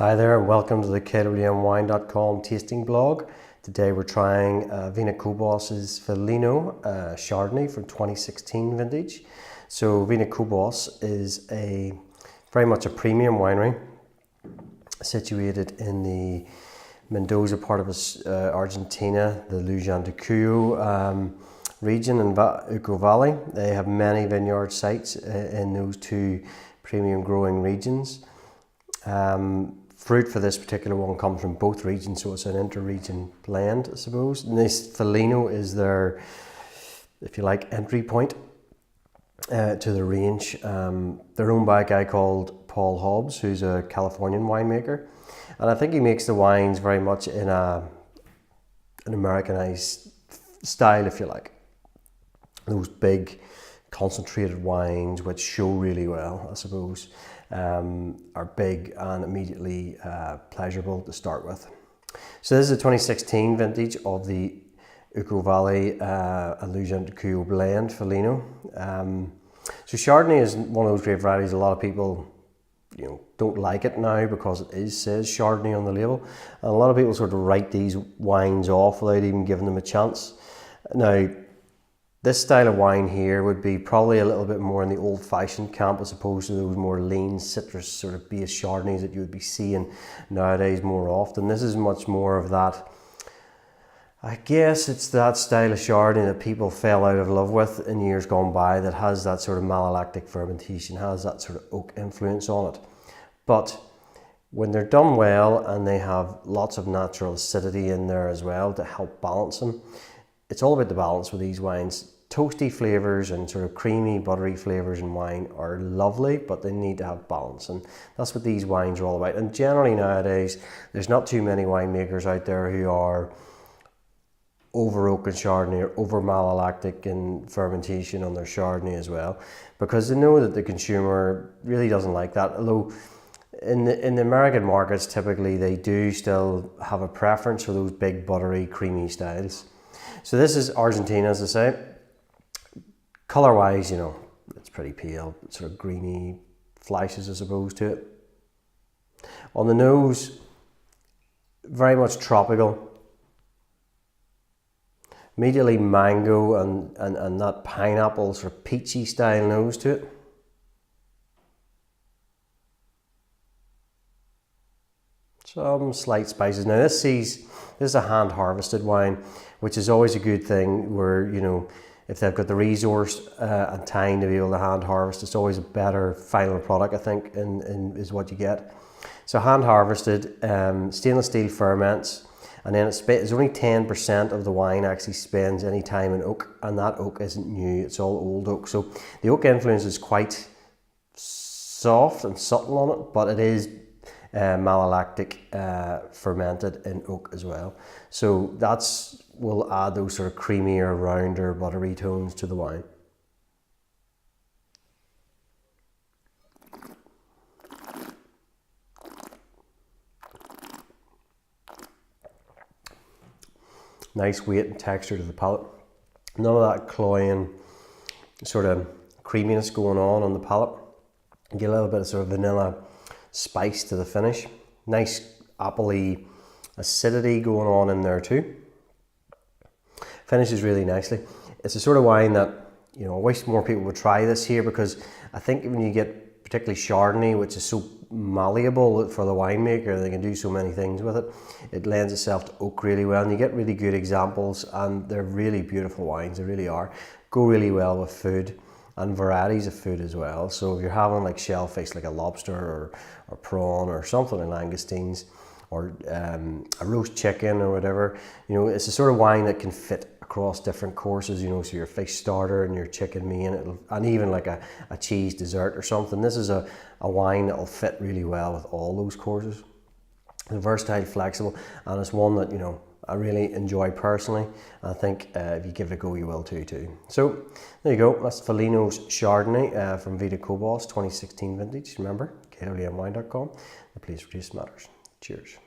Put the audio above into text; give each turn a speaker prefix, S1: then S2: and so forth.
S1: Hi there and welcome to the kwmwine.com tasting blog. Today we're trying Vina Cobos' Felino Chardonnay from 2016 vintage. So Vina Cobos is very much a premium winery situated in the Mendoza part of Argentina, the Luján de Cuyo region in Uco Valley. They have many vineyard sites in those two premium growing regions. Fruit for this particular one comes from both regions, so it's an inter-region blend, I suppose. And this Felino is their, if you like, entry point to the range. They're owned by a guy called Paul Hobbs, who's a Californian winemaker. And I think he makes the wines very much in an Americanized style, if you like. Those big concentrated wines which show really well, I suppose, are big and immediately pleasurable to start with. So this is a 2016 vintage of the Uco Valley and Luján de Cuyo blend Felino. So Chardonnay is one of those great varieties. A lot of people don't like it now because it says Chardonnay on the label, and a lot of people sort of write these wines off without even giving them a chance. Now, this style of wine here would be probably a little bit more in the old-fashioned camp as opposed to those more lean citrus sort of based Chardonnays that you would be seeing nowadays more often. This is much more of that, I guess it's that style of Chardonnay that people fell out of love with in years gone by, that has that sort of malolactic fermentation, has that sort of oak influence on it. But when they're done well and they have lots of natural acidity in there as well to help balance them, it's all about the balance with these wines. Toasty flavours and sort of creamy, buttery flavours in wine are lovely, but they need to have balance, and that's what these wines are all about. And generally nowadays, there's not too many winemakers out there who are over oak and Chardonnay or over malolactic in fermentation on their Chardonnay as well, because they know that the consumer really doesn't like that. Although in the American markets, typically they do still have a preference for those big, buttery, creamy styles. So this is Argentina, as I say. Colour-wise, it's pretty pale, sort of greeny flashes, I suppose, to it. On the nose, very much tropical. Immediately mango and that pineapple sort of peachy style nose to it. Some slight spices. Now this is a hand harvested wine, which is always a good thing, where if they've got the resource and time to be able to hand harvest, it's always a better final product, I think, is what you get. So hand harvested, stainless steel ferments, and then it's only 10% of the wine actually spends any time in oak, and that oak isn't new, it's all old oak. So the oak influence is quite soft and subtle on it, but it is malolactic fermented in oak as well. So will add those sort of creamier, rounder, buttery tones to the wine. Nice weight and texture to the palate. None of that cloying sort of creaminess going on the palate. You get a little bit of sort of vanilla spice to the finish. Nice appley acidity going on in there too. Finishes really nicely. It's a sort of wine that, I wish more people would try this here, because I think when you get particularly Chardonnay, which is so malleable for the winemaker, they can do so many things with it, it lends itself to oak really well, and you get really good examples, and they're really beautiful wines, they really are. Go really well with food and varieties of food as well. So if you're having like shellfish, like a lobster or prawn or something in langoustines, or a roast chicken or whatever, it's a sort of wine that can fit across different courses, so your fish starter and your chicken main, and even like a cheese dessert or something. This is a wine that will fit really well with all those courses. It's versatile, flexible, and it's one that I really enjoy personally. I think if you give it a go, you will too. So there you go. That's Felino's Chardonnay from Vina Cobos 2016 vintage. Remember, kwmwine.com. The place for taste matters. Cheers.